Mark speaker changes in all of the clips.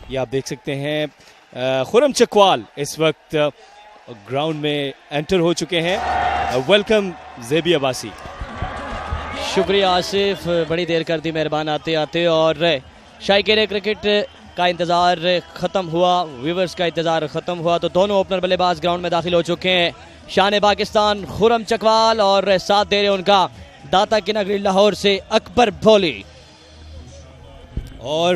Speaker 1: ये आप देख सकते हैं खुरम चकवाल इस वक्त ग्राउंड में एंटर हो चुके हैं। वेलकम ज़ेबी अब्बासी।
Speaker 2: शुक्रिया आसिफ, बड़ी देर कर दी मेहरबान आते आते। और शायकीन क्रिकेट का इंतज़ार ख़त्म हुआ, व्यूवर्स का इंतज़ार ख़त्म हुआ तो दोनों ओपनर बल्लेबाज ग्राउंड में दाखिल हो चुके हैं। शान पाकिस्तान खुरम चकवाल और साथ दे रहे उनका दाता की नगरी लाहौर से अकबर भोली।
Speaker 1: और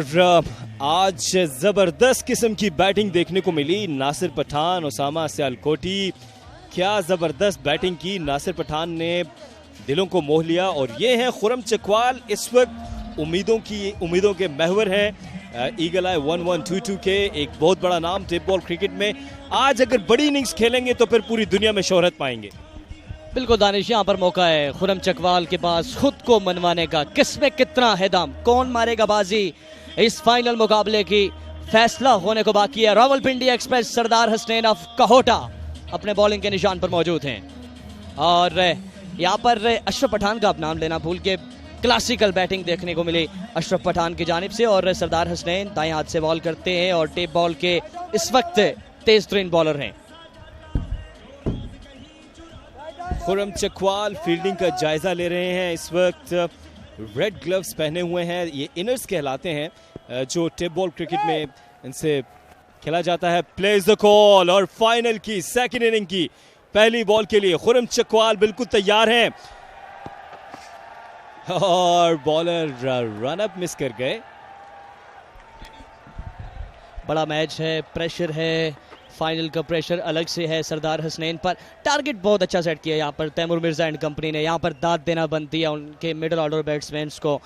Speaker 1: आज ज़बरदस्त किस्म की बैटिंग देखने को मिली। नासिर पठान, उसामा सियालकोटी, क्या ज़बरदस्त बैटिंग की। नासिर पठान ने दिलों को मोह लिया। और ये हैं खुरम चकवाल, इस वक्त उम्मीदों के महवर हैं। ईगल आई 1122 के एक बहुत बड़ा नाम टेप बॉल क्रिकेट में। आज अगर बड़ी इनिंग्स खेलेंगे तो फिर पूरी दुनिया में शोहरत पाएंगे।
Speaker 2: बिल्कुल दानिश, यहाँ पर मौका है खुरम चकवाल के पास खुद को मनवाने का। किसमें कितना है दम, कौन मारेगा बाजी, इस फाइनल मुकाबले की फैसला होने को बाकी है। रावलपिंडी एक्सप्रेस सरदार हसनैन ऑफ कहोटा अपने बॉलिंग के निशान पर मौजूद हैं। और यहाँ पर अशरफ पठान का आप नाम लेना भूल के क्लासिकल बैटिंग देखने को मिली अशरफ पठान की जानिब से। और सरदार हसनैन दाएं हाथ से बॉल करते हैं और टेप बॉल के इस वक्त तेज तरीन बॉलर हैं।
Speaker 1: खुरम चकवाल फील्डिंग का जायजा ले रहे हैं इस वक्त। रेड ग्लव्स पहने हुए हैं, ये इनर्स कहलाते हैं जो टेप बॉल क्रिकेट में इनसे खेला जाता है। प्लेज द कॉल और फाइनल की सेकंड इनिंग की पहली बॉल के लिए खुरम चकवाल बिल्कुल तैयार हैं। और बॉलर रन अप मिस कर गए।
Speaker 2: बड़ा मैच है, प्रेशर है, फाइनल का प्रेशर अलग से है सरदार हसनैन पर। टारगेट बहुत अच्छा सेट किया यहाँ पर तैमूर मिर्जा एंड कंपनी ने। यहाँ पर दाद देना बनती है उनके मिडिल ऑर्डर बैट्समैन को।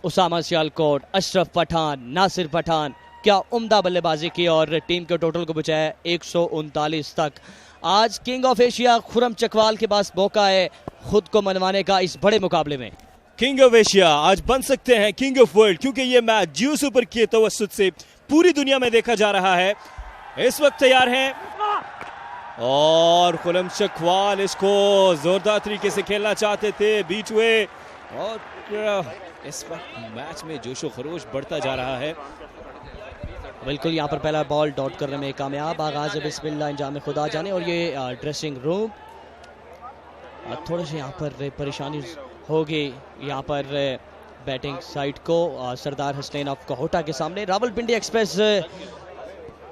Speaker 2: उसामा सियालकोट, अशरफ पठान, नासिर पठान, क्या उम्दा बल्लेबाजी की और टीम के टोटल को बचाया 139 तक। आज king of Asia Khurram Chakwal के पास मौका है खुद को मनवाने का इस बड़े मुकाबले में।
Speaker 1: किंग ऑफ एशिया आज बन सकते हैं किंग ऑफ वर्ल्ड, क्योंकि ये मैच जियो सुपर के तवस्सुत से पूरी दुनिया में देखा जा रहा है। इस वक्त तैयार हैं और खुरम चकवाल इसको जोरदार तरीके से खेलना चाहते थे, बीट हुए। और इस वक्त मैच में जोशो खरोश बढ़ता जा रहा है।
Speaker 2: बिल्कुल, यहाँ पर पहला बॉल डॉट करने में कामयाब। आगाज बिस्मिल्लाह इंजाम खुदा जाने। और ये ड्रेसिंग रूम थोड़ी सी यहाँ पर परेशानी होगी यहाँ पर बैटिंग साइड को सरदार हसनैन ऑफ कहोटा के सामने। रावलपिंडी एक्सप्रेस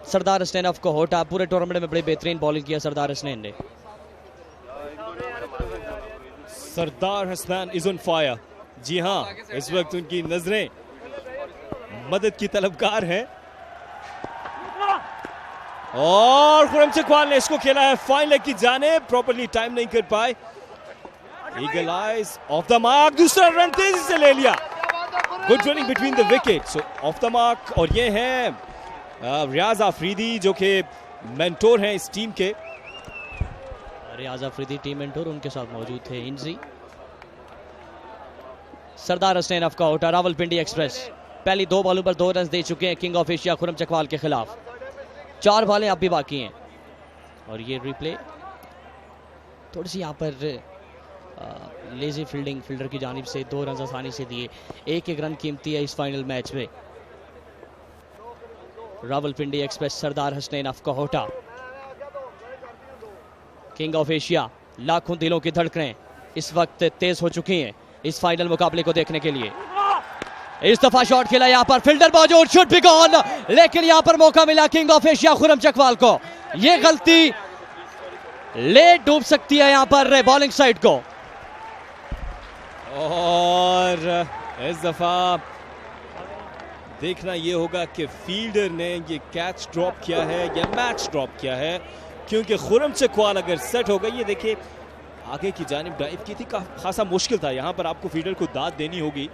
Speaker 2: सरदार हसनैन ऑफ कहोटा पूरे टूर्नामेंट में बड़ी बेहतरीन बॉलिंग किया सरदार हसनैन ने।
Speaker 1: सरदार हसनैन इज ऑन फायर। जी हाँ, इस वक्त उनकी नजरें मदद की तलबगार हैं। और खुरम चकवाल ने इसको खेला है फाइन लेग की जाने, प्रॉपर्ली टाइम नहीं कर पाए। Eagle eyes of the mark, दूसरा रन तेजी से ले लिया। Good running between the wicket, so of the mark. और ये हैं रियाज आफरीदी जो कि मेंटोर हैं इस टीम के।
Speaker 2: रियाज आफरीदी टीम मेंटोर, उनके साथ मौजूद थे इंजी। सरदार हसनैन ऑफ कहोटा रावलपिंडी एक्सप्रेस पहली 2 बॉलों पर 2 रन दे चुके हैं king of Asia Khurram Chakwal के खिलाफ। 4 बॉलें अब भी बाकी हैं। और ये रिप्ले थोड़ी सी यहाँ पर लेजी फील्डिंग फील्डर की जानिब से 2 रन आसानी से दिए। एक रन कीमती है इस फाइनल मैच में। Rawalpindi express Sardar Hasnain of Kahota king of Asia, लाखों दिलों की धड़कनें इस वक्त तेज हो चुकी हैं इस फाइनल मुकाबले को देखने के लिए। इस दफा शॉट खेला यहाँ पर, फील्डर मौजूद, शुड बी गॉन, लेकिन यहाँ पर मौका मिला king of Asia Khurram Chakwal को। ये गलती ले डूब सकती है यहाँ पर बॉलिंग साइड को।
Speaker 1: और इस दफा देखना यह होगा कि फील्डर ने ये कैच ड्रॉप किया है या मैच ड्रॉप किया है, क्योंकि खुरम चकवाल अगर सेट हो गई, ये देखिए आगे की जानिब डाइव की थी, खासा मुश्किल था। यहाँ पर आपको फील्डर को दाद देनी होगी।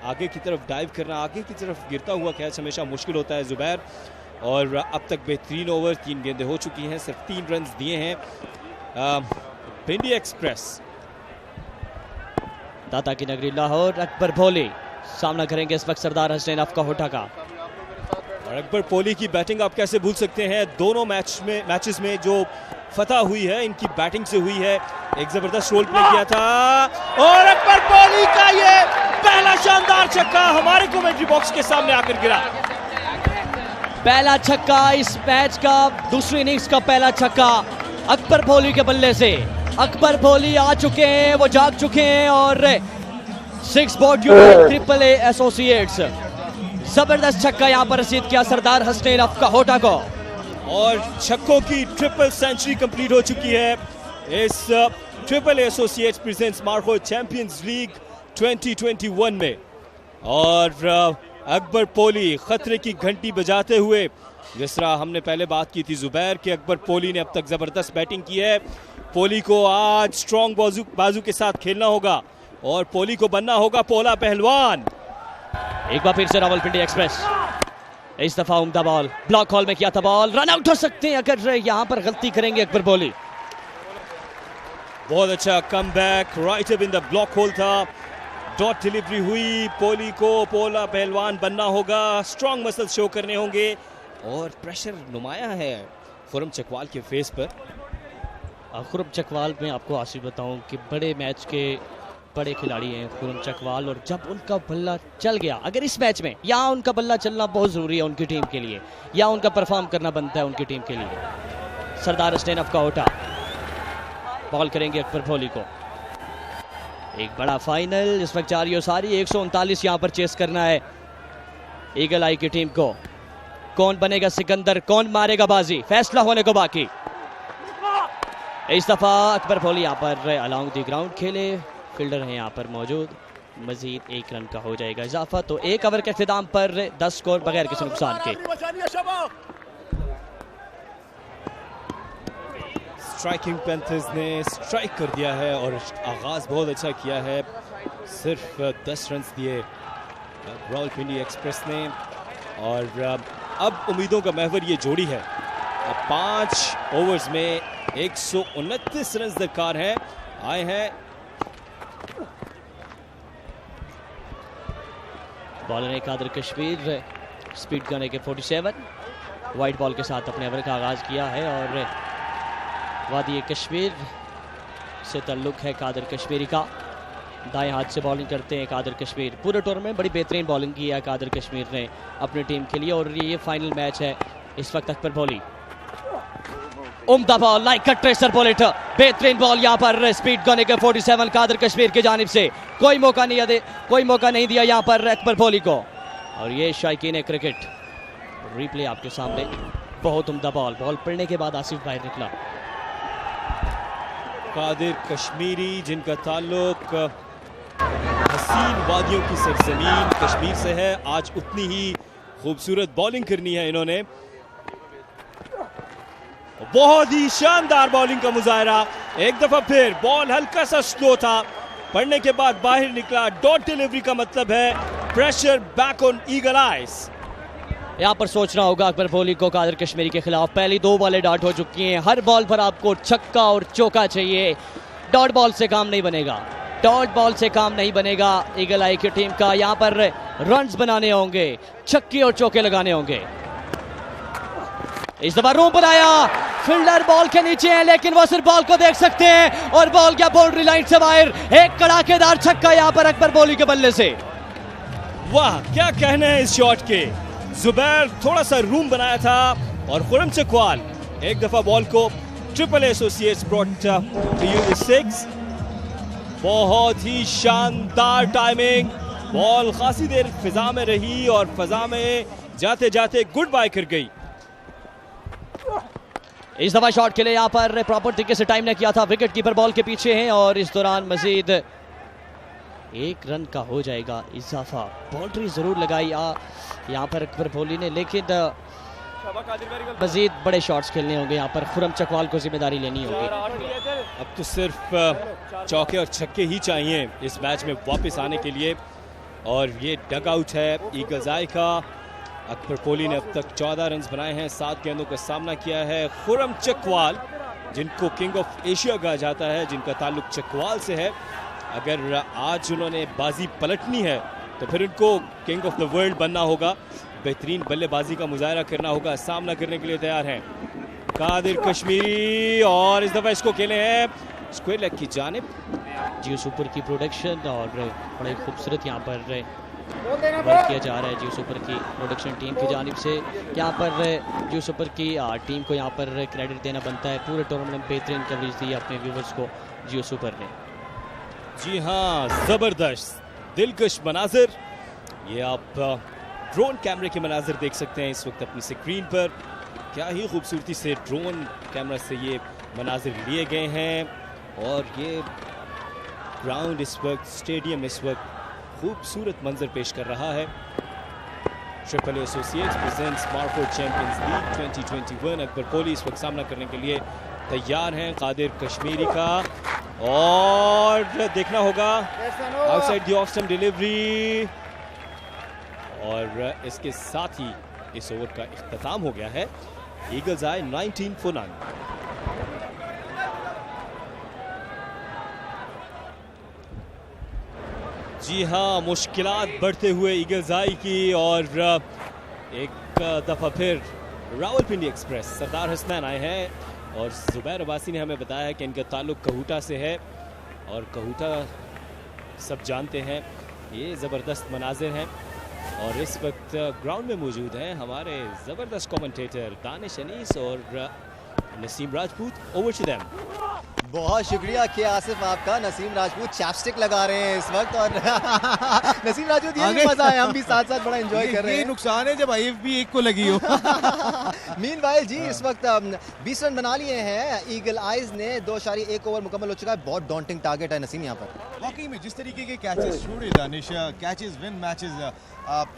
Speaker 1: आगे की तरफ डाइव करना, आगे की तरफ गिरता हुआ कैच हमेशा मुश्किल होता है जुबैर। और अब तक बेहतरीन ओवर, 3 गेंदें हो चुकी हैं, सिर्फ 3 रन दिए हैं। पिंडी एक्सप्रेस
Speaker 2: दाता की नगरी लाहौर अकबर भोली सामना करेंगे इस वक्त सरदार हसनैन ऑफ कहोटा का।
Speaker 1: और अकबर पोली की बैटिंग आप कैसे भूल सकते हैं। दोनों मैचेस में जो फतह हुई है इनकी बैटिंग से हुई है। एक जबरदस्त रोल प्ले किया था और अकबर पोली का ये पहला शानदार छक्का हमारे कमेंट्री बॉक्स के सामने आकर गिरा।
Speaker 2: पहला छक्का इस मैच का, दूसरी इनिंग्स का पहला छक्का अकबर भोली के बल्ले से। अकबर भोली आ चुके हैं, वो जाग चुके हैं और 6 board unit triple A associates. जबरदस्त छक्का यहां पर रसीद किया सरदार हसनैन अफकाहोटा को
Speaker 1: और छक्कों की ट्रिपल सेंचुरी कंप्लीट हो चुकी है इस triple associates presents Marco champions league 2021 में। और अकबर पोली खतरे की घंटी बजाते हुए, जिस तरह हमने पहले बात की थी जुबैर कि अकबर पोली ने अब तक जबरदस्त बैटिंग की है। पोली को आज स्ट्रॉन्ग बाजू के साथ खेलना होगा और पोली को बनना होगा पोला पहलवान।
Speaker 2: एक बार फिर से रावलपिंडी एक्सप्रेस, इस दफा उम्दा बॉल, ब्लॉक हॉल में किया था बॉल, रन आउट हो सकते हैं अगर यहां पर गलती करेंगे अकबर पोली।
Speaker 1: बहुत अच्छा come back, right up in the block whole था, डॉट डिलीवरी हुई। पोली को पोला पहलवान बनना होगा, स्ट्रॉन्ग मसल शो करने होंगे और प्रेशर नुमाया है खुरम चकवाल के फेस पर।
Speaker 2: खुरम चकवाल में आपको आसिफ बताऊं कि बड़े मैच के बड़े खिलाड़ी हैं खुरम चकवाल, और जब उनका बल्ला चल गया, अगर इस मैच में यहाँ उनका बल्ला चलना बहुत ज़रूरी है उनकी टीम के लिए, या उनका परफॉर्म करना बनता है उनकी टीम के लिए। सरदार हसनैन अफकाहोटा बॉल करेंगे अकबर भोली को। एक बड़ा फाइनल इस वक्त जारी हो सारी, 139 यहाँ पर चेस करना है ईगल आई की टीम को। कौन बनेगा सिकंदर, कौन मारेगा बाजी, फैसला होने को बाकी। इस दफा अकबर भोली यहाँ पर अलोंग द ग्राउंड खेले, फील्डर हैं यहाँ पर मौजूद। मजीद 1 रन का हो जाएगा इजाफा, तो 1 ओवर के इख्तिताम पर 10 स्कोर बगैर किसी नुकसान के।
Speaker 1: स्ट्राइकिंग पैंथर्स ने स्ट्राइक कर दिया है और आगाज बहुत अच्छा किया है। सिर्फ 10 रन दिए रावलपिंडी एक्सप्रेस ने और अब उम्मीदों का महवर ये जोड़ी है। अब 5 ओवर्स में 129 रन दरकार हैं, आए हैं।
Speaker 2: बॉलर ने कादर कश्मीर, स्पीड करने के 47, वाइट बॉल के साथ अपने ओवर का आगाज किया है और वादी कश्मीर से ताल्लुक है कादर कश्मीरी का। दाएं हाथ से बॉलिंग करते हैं कादर कश्मीर। पूरे टूर में बड़ी बेहतरीन बॉलिंग की है कादर कश्मीर ने अपनी टीम के लिए, और ये फाइनल मैच है इस वक्त। अकबर भोली, उम्दा ball, like cut tracer bullet, बेहतरीन बॉल यहाँ पर, स्पीड करने के 47 कादर कश्मीर की जानिब से। कोई मौका नहीं दिया यहाँ पर अकबर भोली को। और ये शायकीन क्रिकेट रिप्ले आपके सामने, बहुत उम्दा बॉल पड़ने के बाद आसिफ बाहर निकला।
Speaker 1: कादिर कश्मीरी, जिनका ताल्लुक हसीन वादियों की सरजमीन कश्मीर से है, आज उतनी ही खूबसूरत बॉलिंग करनी है इन्होंने। बहुत ही शानदार बॉलिंग का मुजाहरा। एक दफा फिर बॉल हल्का सा स्लो था, पड़ने के बाद बाहर निकला। डॉट डिलीवरी का मतलब है pressure back on eagle eyes.
Speaker 2: यहाँ पर सोचना होगा अकबर भोली को कादर कश्मीरी के खिलाफ। पहली 2 बॉलें डॉट हो चुकी हैं, हर बॉल पर आपको छक्का और चौका चाहिए। डॉट बॉल से काम नहीं बनेगा, डॉट बॉल से काम नहीं बनेगा ईगल आई की टीम का। यहाँ पर रन्स बनाने होंगे, छक्के और चौके लगाने होंगे। इस दफा रूम पर आया, फील्डर बॉल के नीचे है लेकिन वो सिर्फ बॉल को देख सकते हैं और बॉल क्या बाउंड्री लाइन से बाहर। एक कड़ाकेदार छक्का यहाँ पर अकबर भोली के बल्ले से।
Speaker 1: वाह, क्या कहना है इस शॉट के। जुबैर थोड़ा सा रूम बनाया था और खुरम चकवाल एक दफा बॉल को triple associates brought to you 6। बहुत ही शानदार टाइमिंग, बॉल खासी देर फिजा में रही और फिजा में जाते जाते गुड बाय कर गई।
Speaker 2: इस दफा शॉट के लिए यहाँ पर प्रॉपर तरीके से टाइम ने किया था, विकेट कीपर बॉल के पीछे हैं और इस दौरान मजीद 1 रन का हो जाएगा इजाफा। बाउंड्री जरूर लगाई यहाँ पर अकबर भोली ने, लेकिन मजीद बड़े शॉट्स खेलने होंगे यहाँ पर। खुरम चकवाल को जिम्मेदारी लेनी होगी।
Speaker 1: अब तो सिर्फ चौके और छक्के ही चाहिए इस मैच में वापस आने के लिए। और ये डग आउट है ईगल्स आई का। अकबर भोली ने अब तक 14 रन बनाए हैं, 7 गेंदों का सामना किया है। खुरम चकवाल, जिनको किंग ऑफ एशिया कहा जाता है, जिनका ताल्लुक चकवाल से है, अगर आज उन्होंने बाजी पलटनी है तो फिर उनको किंग ऑफ द वर्ल्ड बनना होगा। बेहतरीन बल्लेबाजी का मुजाहरा करना होगा, सामना करने के लिए तैयार हैं कादिर कश्मीरी। और इस दफा इसको खेले हैं स्क्वायर लेग की जानिब।
Speaker 2: जियो सुपर की प्रोडक्शन और बड़े खूबसूरत यहाँ पर बॉल किया जा रहा है जियो सुपर की प्रोडक्शन टीम की जानिब से। यहाँ पर जियो सुपर की टीम को यहाँ पर क्रेडिट देना बनता है, पूरे टूर्नामेंट में बेहतरीन कवरेज दी अपने व्यूवर्स को जियो सुपर ने।
Speaker 1: जी हाँ, ज़बरदस्त दिलकश मनाजिर, ये आप ड्रोन कैमरे के मनाजिर देख सकते हैं इस वक्त अपनी स्क्रीन पर। क्या ही खूबसूरती से ड्रोन कैमरा से ये मनाजिर लिए गए हैं और ये ग्राउंड इस वक्त, स्टेडियम इस वक्त खूबसूरत मंजर पेश कर रहा है। Triple associates presents smartphone champions league 2021। Akbar Poli इस वक्त सामना करने के लिए तैयार हैं कादिर कश्मीरी का, और देखना होगा outside the off stump delivery, और इसके साथ ही इस ओवर का इख्तिताम हो गया है। ईगल्स आए 19 for none। जी हाँ, मुश्किलात बढ़ते हुए ईगल्स आई की, और एक दफ़ा फिर रावलपिंडी एक्सप्रेस सरदार हसनैन आए हैं, और जुबैर अब्बासी ने हमें बताया कि इनका ताल्लुक कहूटा से है, और कहूटा सब जानते हैं ये ज़बरदस्त मनाजिर हैं। और इस वक्त ग्राउंड में मौजूद हैं हमारे ज़बरदस्त कमेंटेटर दानिश अनीस और Naseem Rajput. Over to them.
Speaker 3: बहुत शुक्रिया के आसिफ आपका। नसीम राजपूत चैपस्टिक लगा रहे हैं इस वक्त, और नसीम राजपूत ये भी मजा है, हम भी साथ साथ बड़ा एंजॉय कर रहे हैं।
Speaker 4: नुकसान है जब IFB एक को लगी हो।
Speaker 3: मीनवाइल जी इस वक्त 20 रन बना लिए हैं ईगल आइज ने, 2.1 ओवर मुकम्मल हो चुका है। बहुत डॉन्टिंग टारगेट है नसीम यहाँ पर।
Speaker 4: वाकई में जिस तरीके के कैचेस छोड़े दानिश, कैचेस विन मैचेस,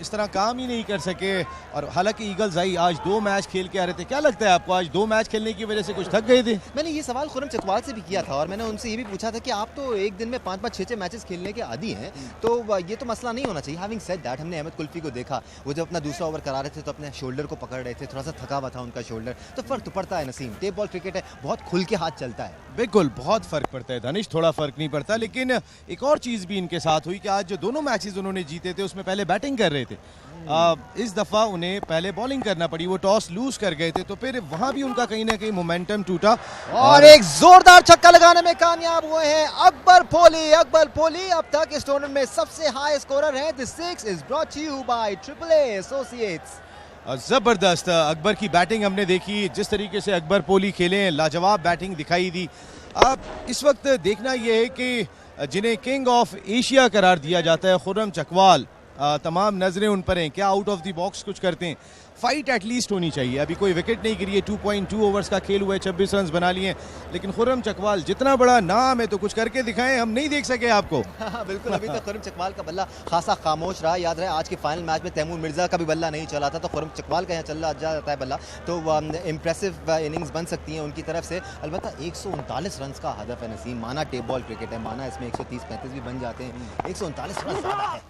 Speaker 4: इस तरह काम ही नहीं कर सके। और हालांकि ईगल्स आई आज 2 मैच खेल के आ रहे थे, क्या लगता है आपको आज 2 मैच खेलने की वजह से कुछ थक गए थे?
Speaker 3: मैंने ये सवाल खुरम चकवाल से भी किया था, और मैंने उनसे ये भी पूछा था कि आप तो एक दिन में 5-5, 6-6 मैचेस खेलने के आदी हैं, तो ये तो मसला नहीं होना चाहिए। हैविंग सेड दैट, हमने अहमद कुल्फी को देखा, वो जब अपना दूसरा ओवर करा रहे थे तो अपने शोल्डर को पकड़ रहे थे, थोड़ा सा थका हुआ था उनका शोल्डर, तो फर्क तो पड़ता है नसीम। टेप बॉल क्रिकेट है, बहुत खुल के हाथ चलता है।
Speaker 4: बिल्कुल, बहुत फर्क पड़ता है दानिश, थोड़ा फर्क नहीं पड़ता। लेकिन एक और चीज भी इनके साथ हुई कि आज जो दोनों मैचेस उन्होंने जीते थे उसमें पहले बैटिंग कर रहे थे, इस दफा उन्हें पहले बॉलिंग करना पड़ी, वो टॉस लूज कर गए थे, तो फिर वहां भी उनका कहीं ना कहीं मोमेंटम टूटा,
Speaker 3: और एक जोरदार छक्का लगाने में कामयाब हुए हैं अकबर पोली। अकबर पोली अब तक इस टूर्नामेंट में सबसे हाई स्कोरर हैं। This 6 is brought to you by triple A associates.
Speaker 4: जबरदस्त अकबर की बैटिंग हमने देखी, जिस तरीके से अकबर पोली खेले, लाजवाब बैटिंग दिखाई दी। अब इस वक्त देखना यह है कि जिन्हें किंग ऑफ एशिया करार दिया जाता है खुर्रम चकवाल, तमाम नजरें उन पर हैं, क्या आउट ऑफ द बॉक्स कुछ करते हैं। फाइट एटलीस्ट होनी चाहिए, अभी कोई विकेट नहीं गिरी है, 2.2 ओवर्स का खेल हुआ है, 26 रन बना लिए, लेकिन खुर्रम चकवाल जितना बड़ा नाम है तो कुछ करके दिखाएं, हम नहीं देख सके आपको।
Speaker 3: बिल्कुल, अभी तक खुर्रम चकवाल का बल्ला खासा खामोश रहा। याद रहे आज के फाइनल मैच में तैमूर मिर्जा का भी बल्ला नहीं चला था, तो खुर्रम चकवाल का यहाँ चल जाता है बल्ला, तो इंप्रेसिव इनिंग्स बन सकती हैं उनकी तरफ से। अलबत्ता 139 रन का हदफ है नसीम, माना टेप बॉल क्रिकेट है, माना इसमें 130-35 भी बन जाते हैं, 139 रन ज़्यादा है।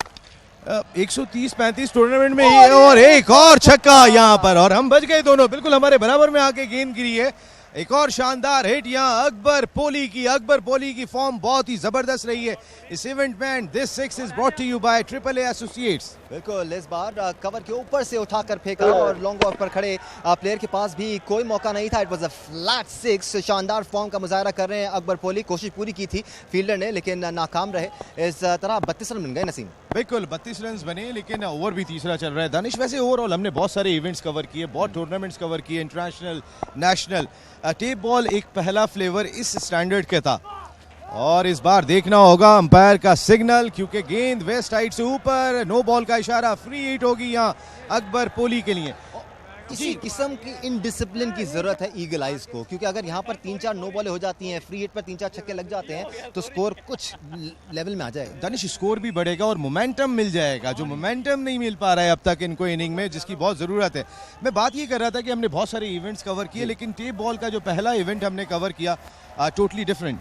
Speaker 4: 130-35 टूर्नामेंट में ही है, और एक और छक्का यहाँ पर, और हम बच गए दोनों, बिल्कुल हमारे बराबर में आके गेंद गिरी है। एक और शानदार हिट यहाँ अकबर पोली की। अकबर पोली की फॉर्म बहुत ही जबरदस्त रही है इस इवेंट में, and this 6 is brought to you by triple A associates.
Speaker 3: बिल्कुल, इस बार कवर के ऊपर से उठाकर फेंका, और लॉन्ग ऑफ पर खड़े प्लेयर के पास भी कोई मौका नहीं था। It was a flat 6। शानदार फॉर्म का मुजाहरा कर रहे हैं अकबर पोली। कोशिश पूरी की थी फील्डर ने, लेकिन नाकाम रहे। इस तरह 32 रन बन गए नसीम।
Speaker 4: बिल्कुल 32 रन बने, लेकिन ओवर भी तीसरा चल रहा है दानिश। वैसे ओवरऑल हमने बहुत सारे इवेंट्स कवर किए, बहुत टूर्नामेंट्स कवर किए, इंटरनेशनल, नेशनल। टेप बॉल एक पहला फ्लेवर इस स्टैंडर्ड का था, और इस बार देखना होगा अंपायर का सिग्नल, क्योंकि गेंद वेस्ट साइड से ऊपर, नो बॉल का इशारा, फ्री हिट होगी यहाँ अकबर पोली के लिए।
Speaker 3: इसी किस्म की इनडिसिप्लिन की जरूरत है ईगल आइज को, क्योंकि अगर यहाँ पर 3-4 नो बॉलें हो जाती हैं, फ्री हिट पर 3-4 छक्के लग जाते हैं, तो स्कोर कुछ लेवल में आ जाएगा।
Speaker 4: दानिश स्कोर भी बढ़ेगा और मोमेंटम मिल जाएगा, जो मोमेंटम नहीं मिल पा रहा है अब तक इनको इनिंग में, जिसकी बहुत ज़रूरत है। मैं बात ये कर रहा था कि हमने बहुत सारे इवेंट्स कवर किए, लेकिन टेप बॉल का जो पहला इवेंट हमने कवर किया, टोटली डिफरेंट।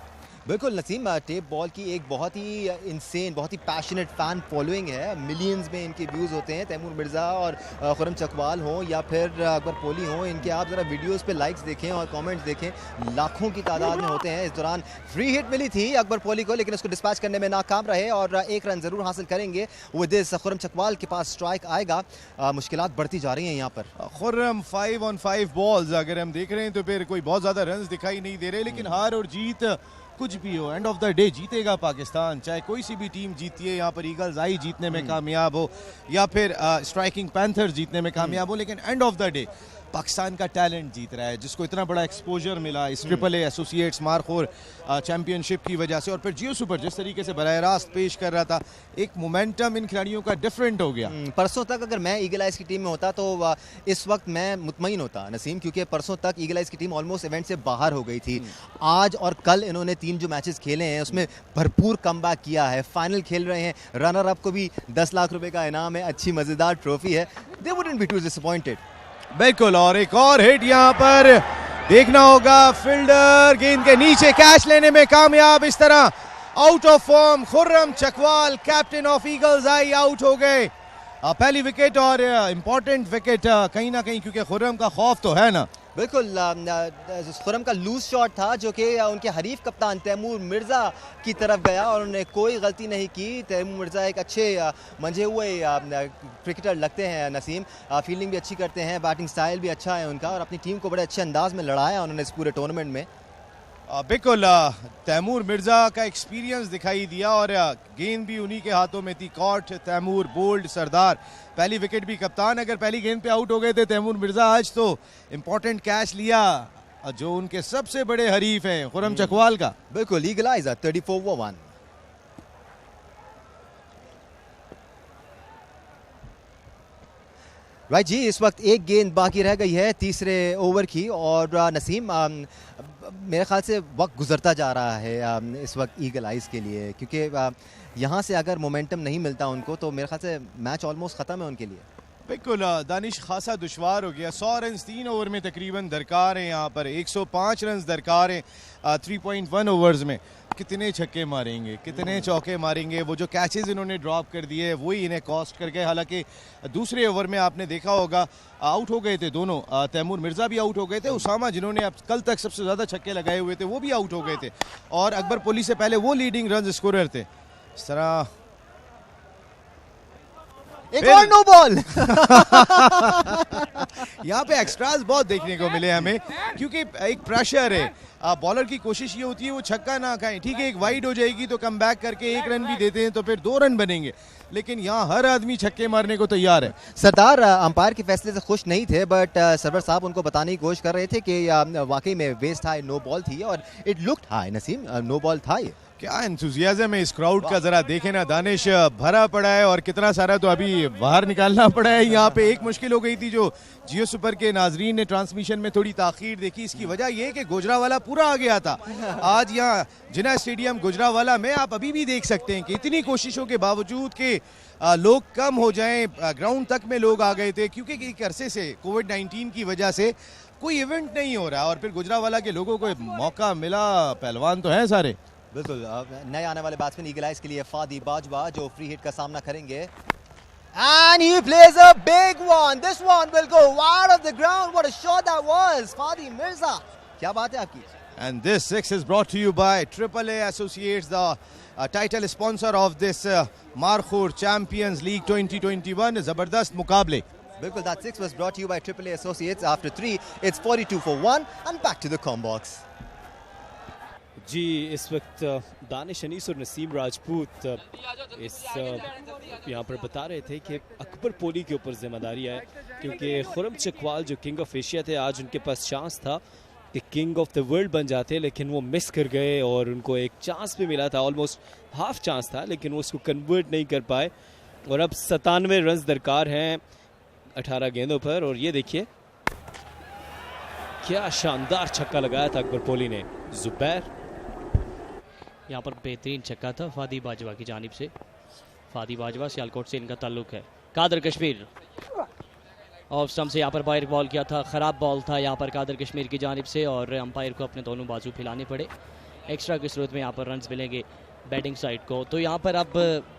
Speaker 3: बिल्कुल नसीम, टेप बॉल की एक बहुत ही इंसेन, बहुत ही पैशनेट फ़ैन फॉलोइंग है। मिलियंस में इनके व्यूज़ होते हैं। तैमूर मिर्ज़ा और खुर्रम चकवाल हो या फिर अकबर पोली हो, इनके आप ज़रा वीडियोस पे लाइक्स देखें और कमेंट्स देखें, लाखों की तादाद में होते हैं। इस दौरान फ्री हिट मिली थी अकबर पोली को, लेकिन उसको डिस्पैच करने में नाकाम रहे, और 1 रन ज़रूर हासिल करेंगे। विद दिस खुर्रम चकवाल के पास स्ट्राइक आएगा। मुश्किलात बढ़ती जा रही हैं यहाँ पर।
Speaker 4: खुर्रम 5 on 5 बॉल्स अगर हम देख रहे हैं तो फिर कोई बहुत ज़्यादा रन दिखाई नहीं दे रहे, लेकिन हार और जीत कुछ भी हो, एंड ऑफ द डे जीतेगा पाकिस्तान, चाहे कोई सी भी टीम जीती है। यहाँ पर ईगल्स आई जीतने में कामयाब हो या फिर स्ट्राइकिंग पैंथर्स जीतने में कामयाब हो, लेकिन end of the day Pakistan का टैलेंट जीत रहा है, जिसको इतना बड़ा एक्सपोजर मिला इस triple A associates markhor championship की वजह से। और फिर जियो सुपर जिस तरीके से बराह रास्त पेश कर रहा था, एक मोमेंटम इन खिलाड़ियों का डिफरेंट हो गया।
Speaker 3: परसों तक अगर मैं ईगल आइज की टीम में होता तो इस वक्त मैं मुतमईन होता नसीम, क्योंकि परसों तक ईगल आइज की टीम ऑलमोस्ट इवेंट से बाहर हो गई थी। आज और कल इन्होंने 3 जो मैचेस खेले हैं उसमें भरपूर कमबैक किया है, फाइनल खेल रहे हैं, रनर अप को भी 10 लाख रुपए का इनाम है, अच्छी मजेदार ट्रॉफी है। They wouldn't be too disappointed.
Speaker 4: बिल्कुल, और एक और हिट यहाँ पर देखना होगा, फील्डर गेंद के नीचे कैच लेने में कामयाब। इस तरह out of form Khurram Chakwal captain of eagles I out हो गए। पहली विकेट और इंपॉर्टेंट विकेट कहीं ना कहीं, क्योंकि खुर्रम का खौफ तो है ना।
Speaker 3: बिल्कुल, खुर्रम का लूज शॉट था जो कि उनके हरीफ कप्तान तैमूर मिर्ज़ा की तरफ गया और उन्होंने कोई गलती नहीं की। तैमूर मिर्ज़ा एक अच्छे मंझे हुए क्रिकेटर लगते हैं नसीम, फील्डिंग भी अच्छी करते हैं, बैटिंग स्टाइल भी अच्छा है उनका और अपनी टीम को बड़े अच्छे अंदाज में लड़ाया उन्होंने इस पूरे टूर्नामेंट में।
Speaker 4: बिल्कुल, तैमूर मिर्जा का एक्सपीरियंस दिखाई दिया और गेंद भी उन्हीं के हाथों में थी। कॉट, तैमूर, बोल्ड, सरदार, पहली विकेट भी कप्तान। अगर पहली गेंद पे आउट हो गए थे तैमूर मिर्जा, आज तो इंपॉर्टेंट कैच लिया जो उनके सबसे बड़े हरीफ हैं खुर्रम चकवाल का।
Speaker 3: बिल्कुल, ईगल आइज 34 for 1। राइट जी, इस वक्त एक गेंद बाकी रह गई है तीसरे ओवर की और नसीम मेरे ख्याल से वक्त गुजरता जा रहा है इस वक्त ईगल आइज के लिए, क्योंकि यहाँ से अगर मोमेंटम नहीं मिलता उनको तो मेरे ख्याल से मैच ऑलमोस्ट ख़त्म है उनके लिए।
Speaker 4: बिल्कुल, दानिश खासा दुश्वार हो गया। 100 रन 3 ओवर में तकरीबन दरकार हैं, यहाँ पर 105 रन दरकार हैं 3.1 ओवर्स में। कितने छक्के मारेंगे, कितने चौके मारेंगे, वो जो कैचेस इन्होंने ड्रॉप कर दिए वही इन्हें कॉस्ट कर गए। हालांकि दूसरे ओवर में आपने देखा होगा आउट हो गए थे दोनों, तैमूर मिर्ज़ा भी आउट हो गए थे, उसामा जिन्होंने अब कल तक सबसे ज़्यादा छक्के लगाए हुए थे वो भी आउट हो गए थे, और अकबर पोली से पहले वो लीडिंग रन स्कोरर थे। इस तरह
Speaker 3: एक और नो बॉल।
Speaker 4: यहाँ पे एक्स्ट्रास बहुत देखने को मिले हमें, क्योंकि एक प्रेशर है। बॉलर की कोशिश ये होती है वो छक्का ना खाएं, ठीक है एक वाइड हो जाएगी तो कम बैक करके 1 रन भी देते हैं तो फिर 2 रन बनेंगे, लेकिन यहाँ हर आदमी छक्के मारने को तैयार है।
Speaker 3: सरदार अंपायर के फैसले से खुश नहीं थे, बट सरवर साहब उनको बताने की कोशिश कर रहे थे कि वाकई में वेस्ट हाई नो बॉल थी और it looked high Naseem, no ball था ये।
Speaker 4: क्या एंथुजियाज्म है इस क्राउड का, जरा देखे ना दानिश, भरा पड़ा है और कितना सारा तो अभी बाहर निकालना पड़ा है। यहाँ पे एक मुश्किल हो गई थी जो जियो सुपर के नाजरीन ने ट्रांसमिशन में थोड़ी ताखीर देखी, इसकी वजह ये कि गुजरावाला पूरा आ गया था। आज यहाँ जिना स्टेडियम गुजरावाला में आप अभी भी देख सकते हैं कि इतनी कोशिशों के बावजूद के लोग कम हो जाएं, ग्राउंड तक में लोग आ गए थे, क्योंकि एक अरसे से कोविड-19 की वजह से कोई इवेंट नहीं हो रहा और फिर गुजरावाला के लोगों को मौका मिला। पहलवान तो हैं सारे।
Speaker 3: बिल्कुल, नए आने वाले बैट्समैन ईगल आइज के लिए फादी बाजवा जो फ्री हिट का सामना करेंगे, and he plays a big one. This one will go wide of the ground. What a shot that was, Fadi Mirza. क्या बात है आपकी।
Speaker 4: And this 6 is brought to you by AAA Associates, the title sponsor of this Markhur Champions League 2021. जबरदस्त मुकाबले।
Speaker 3: बिल्कुल, that 6 was brought to you by AAA Associates. After 3, it's 42 for 1 and back to the combox.
Speaker 1: जी, इस वक्त दानिश अनीस और नसीम राजपूत इस यहाँ पर बता रहे थे कि अकबर पोली के ऊपर जिम्मेदारी है, क्योंकि खुर्रम चकवाल जो किंग ऑफ एशिया थे, आज उनके पास चांस था कि किंग ऑफ द वर्ल्ड बन जाते, लेकिन वो मिस कर गए और उनको एक चांस भी मिला था, ऑलमोस्ट हाफ चांस था, लेकिन वो उसको कन्वर्ट नहीं कर पाए। और अब 97 रन दरकार हैं 18 गेंदों पर, और ये देखिए क्या शानदार छक्का लगाया था अकबर पोली ने। जुबैर
Speaker 2: यहाँ पर बेहतरीन छक्का था फादी बाजवा की जानिब से। फादी बाजवा सियालकोट से इनका ताल्लुक है। कादर कश्मीर ऑफ स्टंप से यहाँ पर बाहर बॉल किया था, ख़राब बॉल था यहाँ पर कादर कश्मीर की जानिब से और अंपायर को अपने दोनों बाजू फैलाने पड़े। एक्स्ट्रा की सूरत में यहाँ पर रन्स मिलेंगे बैटिंग साइड को। तो यहाँ पर अब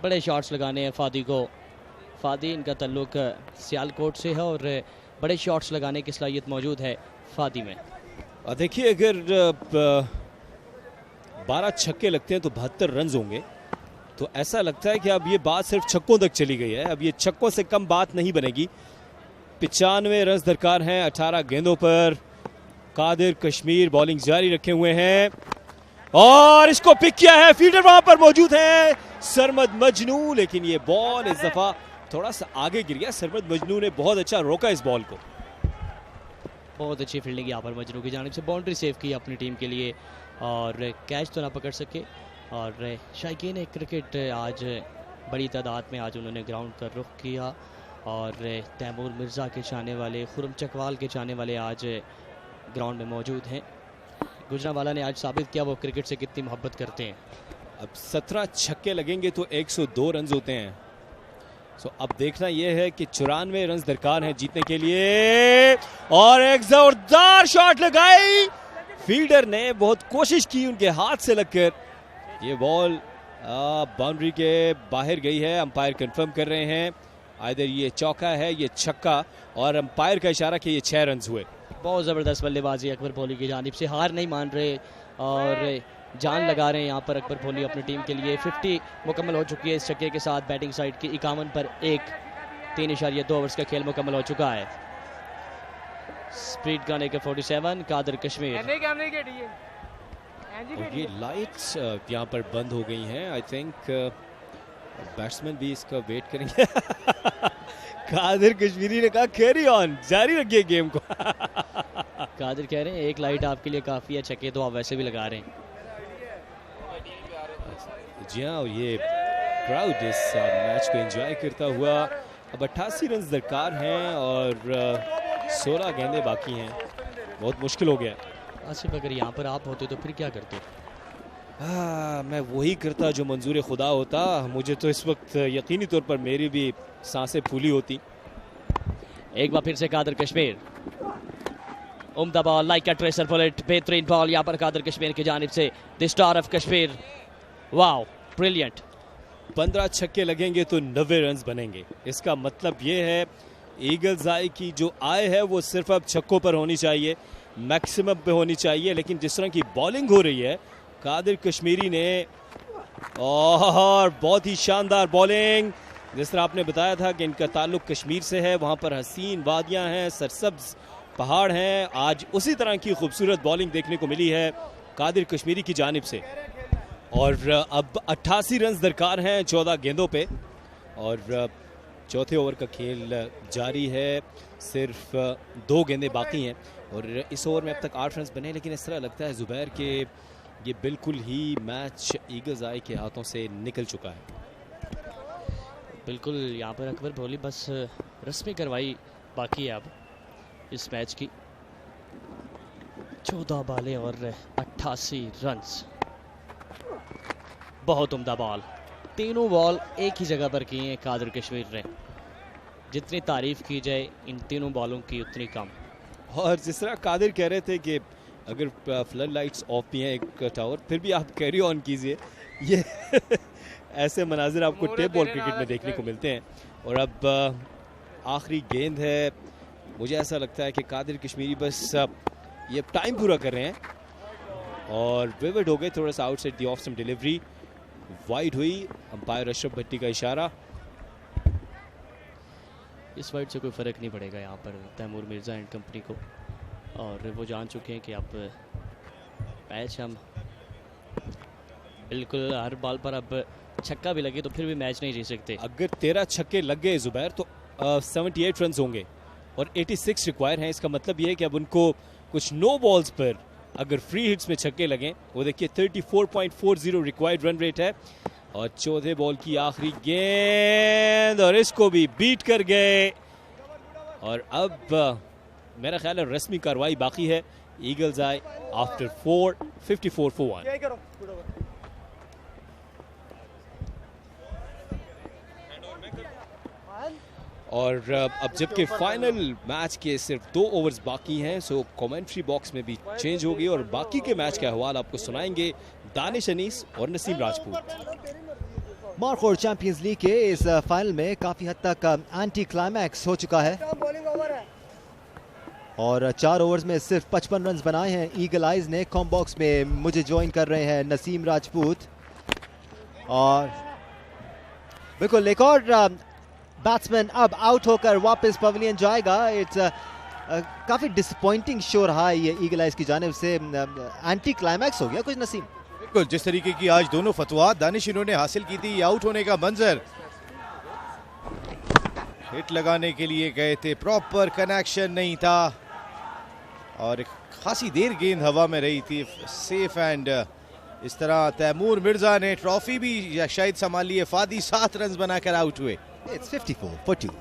Speaker 2: बड़े शॉट्स लगाने हैं फादी को। फादी इनका ताल्लुक सियालकोट से है और बड़े शॉट्स लगाने की सलाहियत मौजूद है फादी में।
Speaker 1: देखिए, अगर 12 छक्के लगते हैं तो 72 रन होंगे, तो ऐसा लगता है कि अब ये बात सिर्फ छक्कों तक चली गई है, अब ये छक्कों से कम बात नहीं बनेगी। 95 रन दरकार हैं 18 गेंदों पर। कादिर कश्मीर बॉलिंग जारी रखे हुए हैं और इसको पिक किया है, फील्डर वहां पर मौजूद है सरमद मजनू, लेकिन ये बॉल इस दफा थोड़ा सा आगे गिर गया। सरमद मजनू ने बहुत अच्छा रोका इस बॉल को।
Speaker 2: बहुत अच्छी फील्डिंग यहाँ पर मजनू की जानिब से, बाउंड्री सेव की अपनी टीम के लिए और कैच तो ना पकड़ सके। और शायकीन क्रिकेट आज बड़ी तादाद में आज उन्होंने ग्राउंड का रुख किया और तैमूर मिर्ज़ा के चाहने वाले, खुरम चकवाल के चाहने वाले आज ग्राउंड में मौजूद हैं। गुजरांवाला ने आज साबित किया वो क्रिकेट से कितनी मोहब्बत करते हैं।
Speaker 1: अब 17 छक्के लगेंगे तो 102 रन होते हैं। सो अब देखना यह है कि 94 रन दरकार हैं जीतने के लिए। और एक जोरदार शॉट लगाई, फील्डर ने बहुत कोशिश की, उनके हाथ से लगकर ये बॉल बाउंड्री के बाहर गई है। अंपायर कंफर्म कर रहे हैं आइदर ये चौका है ये छक्का, और अंपायर का इशारा कि ये 6 रन हुए।
Speaker 2: बहुत ज़बरदस्त बल्लेबाजी अकबर भोली की जानिब से, हार नहीं मान रहे और जान लगा रहे हैं यहाँ पर अकबर भोली अपनी टीम के लिए। 50 मुकम्मल हो चुकी है इस छक्के के साथ। बैटिंग साइड की 51 पर 3.2 ओवर्स का खेल मुकम्मल हो चुका है। स्पीड गाने के 47 कादर कश्मीर।
Speaker 1: और ये लाइट्स यहाँ पर बंद हो गई हैं। आई थिंक बैट्समैन भी इसका वेट करेंगे। कादिर कश्मीरी ने कहा कैरी ऑन, जारी रखिए गेम को।
Speaker 2: कादिर कह रहे हैं एक लाइट आपके लिए काफ़ी है, छक्के तो आप वैसे भी लगा रहे हैं।
Speaker 1: जी हाँ, ये क्राउड इस मैच को एंजॉय करता हुआ। अब 88 रन दरकार हैं और 16 गेंदें बाकी हैं। बहुत मुश्किल हो गया।
Speaker 2: आसिफ अगर यहाँ पर आप होते तो फिर क्या करते?
Speaker 1: मैं वही करता जो मंजूर खुदा होता। मुझे तो इस वक्त यकीनी तौर पर मेरी भी सांसें फूली होती।
Speaker 2: एक बार फिर से कादर कश्मीर, उम्दा बॉल, लाइक अ ट्रेसर बुलेट, बेहतरीन बॉल यहाँ पर कादर कश्मीर की जानिब से। The star of Kashmir, wow brilliant.
Speaker 1: 15 छक्के लगेंगे तो 90 रन बनेंगे। इसका मतलब ये है ईगल्स आई की जो आय है वो सिर्फ अब छक्कों पर होनी चाहिए, मैक्सिमम पे होनी चाहिए। लेकिन जिस तरह की बॉलिंग हो रही है कादिर कश्मीरी ने, और बहुत ही शानदार बॉलिंग। जिस तरह आपने बताया था कि इनका ताल्लुक कश्मीर से है, वहाँ पर हसीन वादियाँ हैं, सरसब्ज पहाड़ हैं। आज उसी तरह की खूबसूरत बॉलिंग देखने को मिली है कादिर कश्मीरी की जानिब से। और अब 88 रन दरकार हैं 14 गेंदों पे, और चौथे ओवर का खेल जारी है। सिर्फ 2 गेंदें बाकी हैं और इस ओवर में अब तक 8 रन बने। लेकिन इस तरह लगता है जुबैर के ये बिल्कुल ही मैच ईगल्स आई के हाथों से निकल चुका है।
Speaker 2: बिल्कुल, यहाँ पर अकबर भोली बस रस्मी कार्रवाई बाकी है अब इस मैच की। 14 बालें और 88 रन। बहुत उम्दा बॉल, तीनों बॉल एक ही जगह पर किए हैं कादिर कश्मीर ने। जितनी तारीफ की जाए इन तीनों बॉलों की उतनी कम।
Speaker 1: और जिस तरह कादिर कह रहे थे कि अगर फ्लड लाइट्स ऑफ भी हैं एक टावर, फिर भी आप कैरी ऑन कीजिए। ये ऐसे मनाजिर आपको टेप बॉल क्रिकेट में देखने को मिलते हैं। और अब आखिरी गेंद है। मुझे ऐसा लगता है कि कादिर कश्मीरी बस ये टाइम पूरा कर रहे हैं। और विविड हो गए थोड़ा सा outside the off stump delivery, wide हुई। अंपायर अशरफ भट्टी का इशारा।
Speaker 2: इस वाइड से कोई फ़र्क नहीं पड़ेगा यहाँ पर तैमूर मिर्ज़ा एंड कंपनी को, और वो जान चुके हैं कि अब मैच हम बिल्कुल हर बॉल पर अब छक्का भी लगे तो फिर भी मैच नहीं जीत सकते।
Speaker 1: अगर 13 छक्के लग गए जुबैर तो 78 रन होंगे और 86 रिक्वायर हैं। इसका मतलब ये है कि अब उनको कुछ नो बॉल्स पर अगर फ्री हिट्स में छक्के लगें, वो देखिए 34.40 रिक्वायर्ड रन रेट है। और चौथे बॉल की आखिरी गेंद और इसको भी बीट कर गए। और अब मेरा ख्याल है रस्मी कार्रवाई बाकी है। ईगल्स आए आफ्टर 4, 54 for 1। और अब जबकि फाइनल मैच के सिर्फ 2 ओवर्स बाकी हैं, सो कमेंट्री बॉक्स में भी चेंज होगी और बाकी के मैच का अहवाल आपको सुनाएंगे दानिश अनीस और Naseem Rajput.
Speaker 3: Markhor champions league के इस फाइनल में काफी हद तक एंटी क्लाइमैक्स हो चुका है और 4 ओवर्स में सिर्फ 55 रन बनाए हैं ईगल आइज ने। कॉम बॉक्स में मुझे ज्वाइन कर रहे हैं नसीम राजपूत। और बिल्कुल एक और बैट्समैन अब आउट होकर वापस पवेलियन जाएगा। इट्स काफी डिसअपॉइंटिंग शो रहा है ये ईगल आइज की जानिब से। एंटी क्लाइमैक्स हो गया कुछ नसीम।
Speaker 4: बिल्कुल जिस तरीके की आज दोनों फतवात दानिश इन्होंने हासिल की थी, आउट होने का मंजर, हिट लगाने के लिए गए थे, प्रॉपर कनेक्शन नहीं था और खासी देर गेंद हवा में रही थी, सेफ एंड इस तरह तैमूर मिर्जा ने ट्रॉफी भी शायद संभाल ली है। फादी 7 रन बनाकर आउट हुए।
Speaker 3: It's 54 for 2.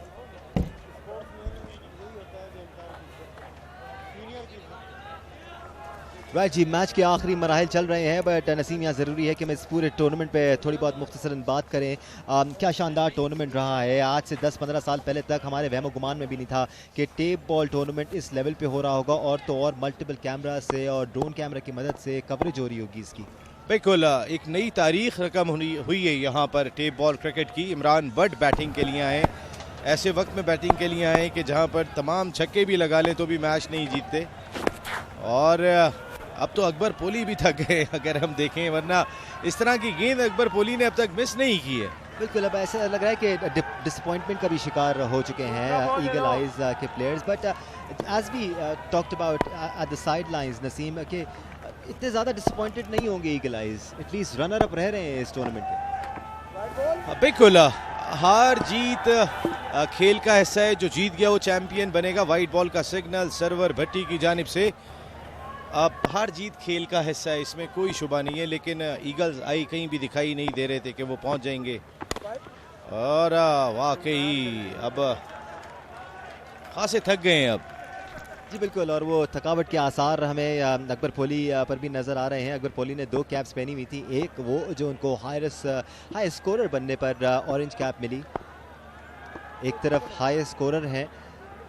Speaker 3: Right ji, match के आखिरी मराहल चल रहे हैं, बट नसीम यहाँ ज़रूरी है कि हम इस पूरे टूर्नामेंट पे थोड़ी बहुत मुख्तसरन बात करें। क्या शानदार टूर्नामेंट रहा है। आज से 10-15 साल पहले तक हमारे वहमो गुमान में भी नहीं था कि टेप बॉल टूर्नामेंट इस लेवल पे हो रहा होगा, और तो और मल्टीपल कैमरा से और ड्रोन कैमरा की मदद से कवरेज हो रही होगी इसकी।
Speaker 4: बिल्कुल एक नई तारीख रकम हुई है यहाँ पर टेप बॉल क्रिकेट की। इमरान बट बैटिंग के लिए आए, ऐसे वक्त में बैटिंग के लिए आए कि जहाँ पर तमाम छक्के भी लगा लें तो भी मैच नहीं जीतते, और अब तो अकबर पोली भी थक गए अगर हम देखें, वरना इस तरह की गेंद अकबर पोली ने अब तक मिस नहीं की है।
Speaker 3: बिल्कुल, अब ऐसा लग रहा है कि डिसअपॉइंटमेंट का भी शिकार हो चुके हैं ईगल आइज के players, but as we talked about at the side lines Naseem, कि इतने ज़्यादा डिसअपॉइंटेड नहीं होंगे eagle eyes, at least runner up रह रहे हैं इस टूर्नामेंट के।
Speaker 4: बिल्कुल हार जीत खेल का हिस्सा है, जो जीत गया वो चैंपियन बनेगा। वाइट बॉल का सिग्नल सरवर भट्टी की जानिब से। अब हार जीत खेल का हिस्सा है, इसमें कोई शुबा नहीं है, लेकिन ईगल्स आई कहीं भी दिखाई नहीं दे रहे थे कि वो पहुंच जाएंगे, और वाकई अब खासे थक गए हैं अब।
Speaker 3: जी बिल्कुल, और वो थकावट के आसार हमें अकबर पोली पर भी नज़र आ रहे हैं। अकबर पोली ने 2 कैप्स पहनी हुई थी, एक वो जो उनको हाई स्कोरर बनने पर ऑरेंज कैप मिली, एक तरफ हाई स्कोरर हैं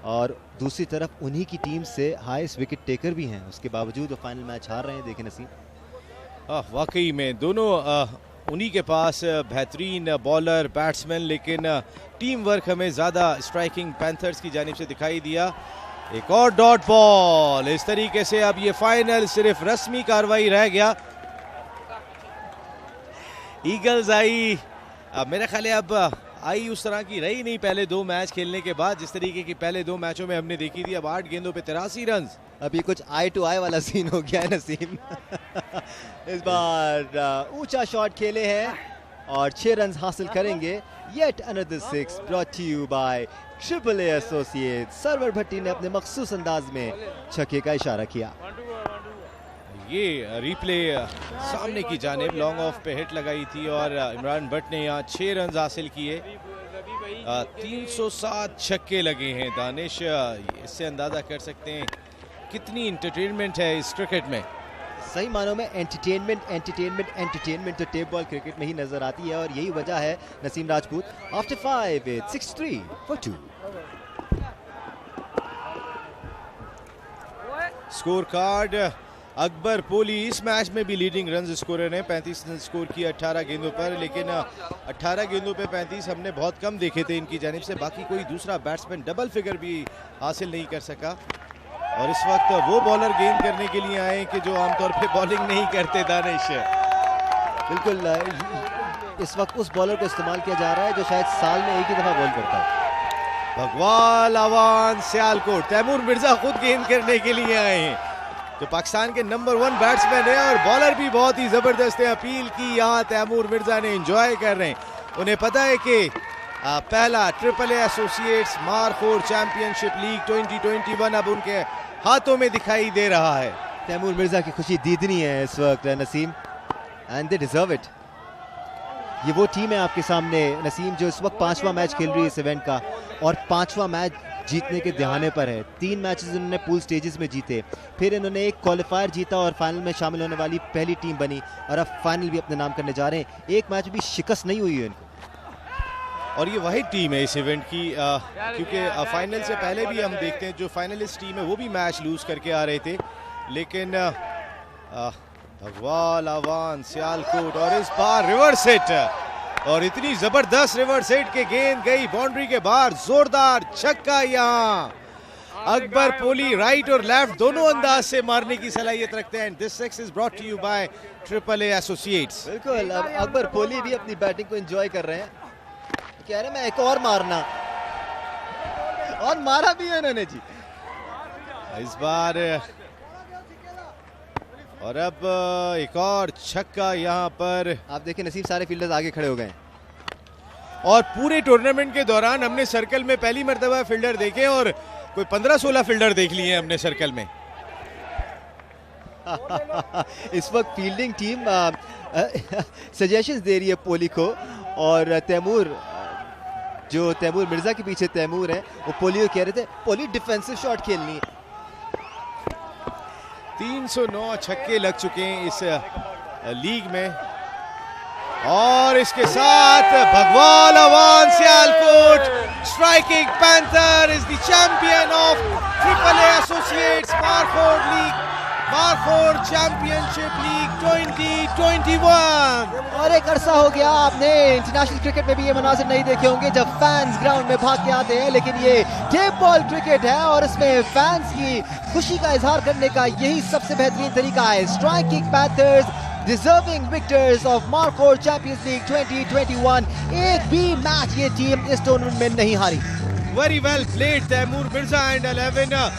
Speaker 3: और दूसरी तरफ उन्हीं की टीम से हाईएस्ट विकेट टेकर भी हैं, उसके बावजूद वो फाइनल मैच हार रहे हैं। देखें नसीम,
Speaker 4: वाकई में दोनों उन्हीं के पास बेहतरीन बॉलर बैट्समैन, लेकिन टीम वर्क हमें ज़्यादा स्ट्राइकिंग पैंथर्स की जानिब से दिखाई दिया। एक और डॉट बॉल, इस तरीके से अब ये फाइनल सिर्फ रस्मी कार्रवाई रह गया। ईगल्स आई, अब मेरा ख्याल है अब आई उस तरह की रही नहीं पहले 2 मैच खेलने के बाद, जिस तरीके की पहले 2 मैचों में हमने देखी थी। अब 8 गेंदों पे 83 रन।
Speaker 3: अब ये कुछ आई टू आई वाला सीन हो गया है नसीम। इस बार ऊंचा शॉट खेले हैं और 6 रन हासिल करेंगे। Yet another 6 brought to you by triple A associate. Sarwar Bhatti ने अपने मखसूस अंदाज में छक्के का इशारा किया।
Speaker 4: ये रिप्ले सामने की जानिब लॉन्ग ऑफ पे हिट लगाई थी और इमरान भट्ट ने यहाँ 6 रन हासिल किए। 307 छक्के लगे हैं दानिश, इससे अंदाजा कर सकते हैं कितनी इंटरटेनमेंट है इस क्रिकेट में।
Speaker 3: सही मानों में एंटरटेनमेंट तो टेप बॉल क्रिकेट में ही नजर आती है, और यही वजह है Naseem Rajput. After 5 it's 63 for 2।
Speaker 4: Score card Akbar Poli इस मैच में भी लीडिंग रन स्कोरर हैं, 35 रन स्कोर किया 18 गेंदों पर, लेकिन 18 गेंदों पे 35 हमने बहुत कम देखे थे इनकी जानिब से। बाकी कोई दूसरा बैट्समैन डबल फिगर भी हासिल नहीं कर सका, और इस वक्त वो बॉलर गेंद करने के लिए आए कि जो आमतौर पे बॉलिंग नहीं करते दानिश।
Speaker 3: बिल्कुल, इस वक्त उस बॉलर को इस्तेमाल किया जा रहा है जो शायद साल में एक ही दफा बॉल करता है।
Speaker 4: भगवाल आवान सियालकोट, तैमूर मिर्जा खुद गेंद करने के लिए आए हैं, जो पाकिस्तान के नंबर 1 बैट्समैन है, और बॉलर भी बहुत ही जबरदस्त है। अपील की यहाँ तैमूर मिर्जा ने, एंजॉय कर रहे हैं। उन्हें पता है कि पहला triple A associates markhor championship league 2021 अब उनके हाथों में दिखाई दे रहा है।
Speaker 3: तैमूर मिर्जा की खुशी दीदनी है इस वक्त Naseem, and they deserve it. ये वो टीम है आपके सामने नसीम जो इस वक्त 5वां मैच खेल रही है इस इवेंट का, और 5वां मैच जीतने के दहाने पर है। 3 मैचेस इन्होंने पूल स्टेजेस में जीते, फिर इन्होंने एक क्वालिफायर जीता और फाइनल में शामिल होने वाली पहली टीम बनी, और अब फाइनल भी अपने नाम करने जा रहे हैं। एक मैच भी शिकस्त नहीं हुई है इनको,
Speaker 4: और ये वही टीम है इस इवेंट की, क्योंकि फाइनल से पहले भी हम देखते हैं जो फाइनलिस्ट टीम है वो भी मैच लूज करके आ रहे थे, लेकिन भगवाल आवान सियालकोट, और इस बार रिवर्स हिट, और इतनी जबरदस्त रिवर्स हिट के गेंद गई बाउंड्री के बाहर, जोरदार छक्का। यहाँ अकबर पोली राइट और लेफ्ट दोनों अंदाज से मारने की सलाहियत रखते हैं। This 6 is brought to you by triple A associates.
Speaker 3: बिल्कुल, अब अकबर पोली भी अपनी बैटिंग को एंजॉय कर रहे हैं, कह रहे मैं एक और मारना, और मारा भी है इन्होंने जी।
Speaker 4: इस बार और अब एक और छक्का यहाँ पर।
Speaker 3: आप देखिए नसीम, सारे फील्डर्स आगे खड़े हो गए
Speaker 4: और पूरे टूर्नामेंट के दौरान हमने सर्कल में पहली मर्तबा फील्डर देखे और कोई 15-16 फील्डर देख लिए हैं हमने सर्कल में।
Speaker 3: इस वक्त फील्डिंग टीम सजेशंस दे रही है पोली को, और तैमूर मिर्जा के पीछे तैमूर है, वो पोली को कह रहे थे पोली डिफेंसिव शॉट खेलनी है।
Speaker 4: 309 छक्के लग चुके हैं इस लीग में, और इसके साथ Bhagwal Awan Sialkot striking panther is the champion of AAA associates Marford championship league 2021।
Speaker 3: और एक अरसा हो गया आपने इंटरनेशनल क्रिकेट में भी ये मनाजिर नहीं देखे होंगे जब फैंस ग्राउंड में भाग के आते हैं, लेकिन ये टेप बॉल क्रिकेट है और इसमें फैंस की खुशी का इजहार करने का यही सबसे बेहतरीन तरीका है। Striking panthers deserving victors of Marford champions league 2021। एक भी मैच ये टीम इस टूर्नामेंट में नहीं हारी।
Speaker 4: Very well played Taimur Mirza and 11।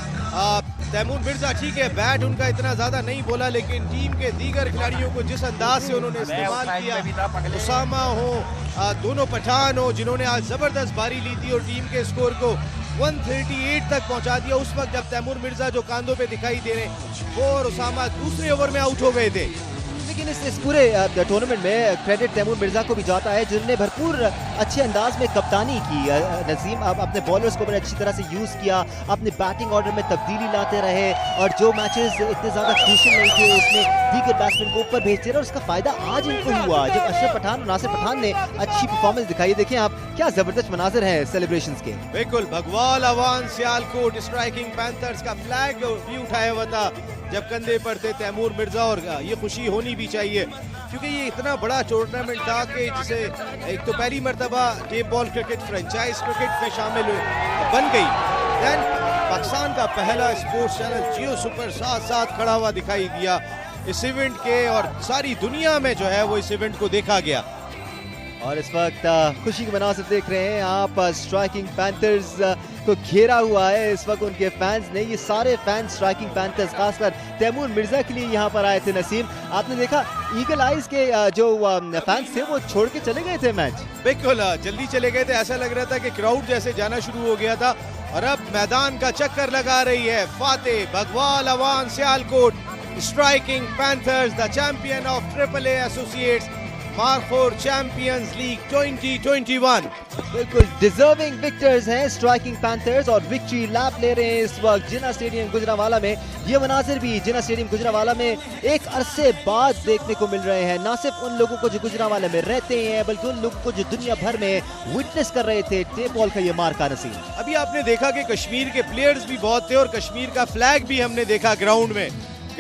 Speaker 4: Taimur Mirza ठीक है, बैट उनका इतना ज्यादा नहीं बोला, लेकिन टीम के दीगर खिलाड़ियों को जिस अंदाज से उन्होंने इस्तेमाल किया, उसामा हो, दोनों पठान हो, जिन्होंने आज जबरदस्त बारी ली थी और टीम के स्कोर को 138 तक पहुंचा दिया। उस वक्त जब तैमूर मिर्जा जो कांधों पे दिखाई दे रहे, वो और उसामा दूसरे ओवर में आउट हो गए थे।
Speaker 3: लेकिन इस पूरे टूर्नामेंट में क्रेडिट तैमूर मिर्जा को भी जाता है, जिन्होंने भरपूर अच्छे अंदाज में कप्तानी की। नसीम अपने बॉलर्स को बड़े अच्छी तरह से यूज किया, अपने बैटिंग ऑर्डर में तब्दीली लाते रहे, और जो मैचेस इतने ज्यादा क्रूशियल नहीं थे उसमें दीगर बैट्समैन को ऊपर भेजते रहे, और उसका फायदा आज इनको हुआ जब अशरफ पठान और नासिर पठान ने अच्छी परफॉर्मेंस दिखाई। देखें आप क्या जबरदस्त मनाजिर है सेलिब्रेशंस के।
Speaker 4: बिल्कुल, भगवाल अवान सियालकोट स्ट्राइकिंग पैंथर्स का फ्लैग भी उठाया हुआ था जब कंधे पर थे तैमूर मिर्जा, और ये खुशी होनी भी चाहिए क्योंकि ये इतना बड़ा टूर्नामेंट था कि जिसे एक तो पहली मर्तबा tape ball cricket franchise cricket में शामिल बन गई, देन पाकिस्तान का पहला स्पोर्ट्स चैनल जियो सुपर साथ साथ खड़ा हुआ दिखाई दिया इस इवेंट के, और सारी दुनिया में जो है वो इस इवेंट को देखा गया।
Speaker 3: और इस वक्त खुशी के मनासिर देख रहे हैं आप, स्ट्राइकिंग पैंथर्स को घेरा हुआ है इस वक्त उनके फैंस ने। ये सारे फैंस स्ट्राइकिंग पैंथर्स खासकर तैमूर मिर्जा के लिए यहाँ पर आए थे। नसीम, आपने देखा ईगल आइज के जो फैंस थे वो छोड़ के चले गए थे मैच।
Speaker 4: बिल्कुल, जल्दी चले गए थे, ऐसा लग रहा था कि क्राउड जैसे जाना शुरू हो गया था। और अब मैदान का चक्कर लगा रही है Fateh Bhagwal Awan Sialkot striking panthers, the champion of AAA associates Marford champions league 2021।
Speaker 3: बिल्कुल डिजर्विंग विक्टर्स हैं स्ट्राइकिंग पैंथर्स, और विक्ट्री लैप ले रहे हैं इस वक्त जिन्ना स्टेडियम गुजरांवाला में। ये मनाजिर भी जिन्ना स्टेडियम गुजरांवाला में एक अरसे बाद देखने को मिल रहे हैं, ना सिर्फ उन लोगों को जो गुजरांवाला में रहते हैं बल्कि उन लोगों को जो दुनिया भर में विटनेस कर रहे थे टेप बॉल का ये मार्का। नसीब,
Speaker 4: अभी आपने देखा कि कश्मीर के प्लेयर्स भी बहुत थे और कश्मीर का फ्लैग भी हमने देखा ग्राउंड में।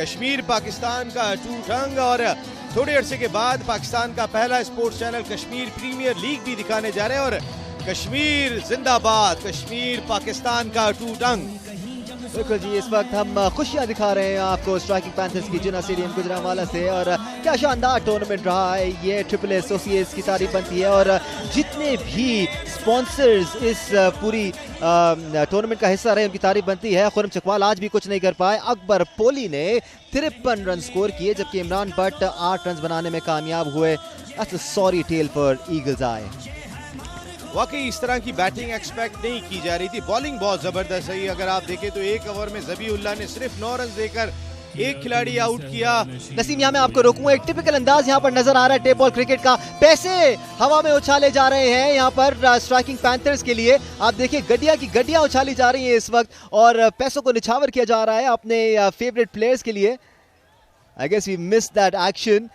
Speaker 4: कश्मीर पाकिस्तान का अटूट अंग, और थोड़े अरसे के बाद पाकिस्तान का पहला sports channel Kashmir premier league भी दिखाने जा रहे हैं, और कश्मीर जिंदाबाद, कश्मीर पाकिस्तान का अटूट अंग।
Speaker 3: बिल्कुल जी, इस वक्त हम खुशियां दिखा रहे हैं आपको स्ट्राइकिंग पैंथर्स की जिन्ना स्टेडियम गुजरांवाला से, और क्या शानदार टूर्नामेंट रहा है ये। AAA एसोसिएट्स की तारीफ बनती है, और जितने भी स्पॉन्सर्स इस पूरी टूर्नामेंट का हिस्सा रहे उनकी तारीफ बनती है। खुरम चकवाल आज भी कुछ नहीं कर पाए, अकबर पोली ने 53 रन स्कोर किए जबकि इमरान भट्ट 8 रन बनाने में कामयाब हुए। सॉरी टेल फॉर ईगल्स आए।
Speaker 4: वाकई इस तरह की बैटिंग एक्सपेक्ट नहीं की जा रही थी, बॉलिंग बहुत जबरदस्त है। अगर आप देखें तो एक ओवर में ज़बीउल्लाह ने सिर्फ 9 रन देकर एक खिलाड़ी आउट किया।
Speaker 3: नसीम, यहाँ मैं आपको रोकूंगा, एक टिपिकल अंदाज यहाँ पर नजर आ रहा है टेप बॉल क्रिकेट का। पैसे हवा में उछाले जा रहे हैं यहाँ पर स्ट्राइकिंग पैंथर्स के लिए। आप देखिए गड्डिया की गड्डियां उछाली जा रही हैं इस वक्त, और पैसों को निछावर किया जा रहा है अपने फेवरेट प्लेयर्स के लिए। I guess we miss that action.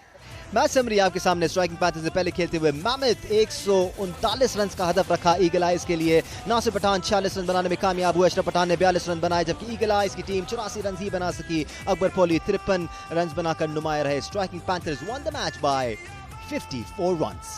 Speaker 3: Match summary आपके सामने। स्ट्राइकिंग पैंथर्स से पहले खेलते हुए मामित 139 रन का हदफ रखा ईगल आइज के लिए। नासिर पठान 46 रन बनाने में कामयाब हुए। अशरफ पठान ने 42 रन बनाए जबकि ईगल आइज की टीम 84 रन ही बना सकी। अकबर पोली 53 रन बनाकर नुमाया रहे। Striking panthers won the match by 54 runs.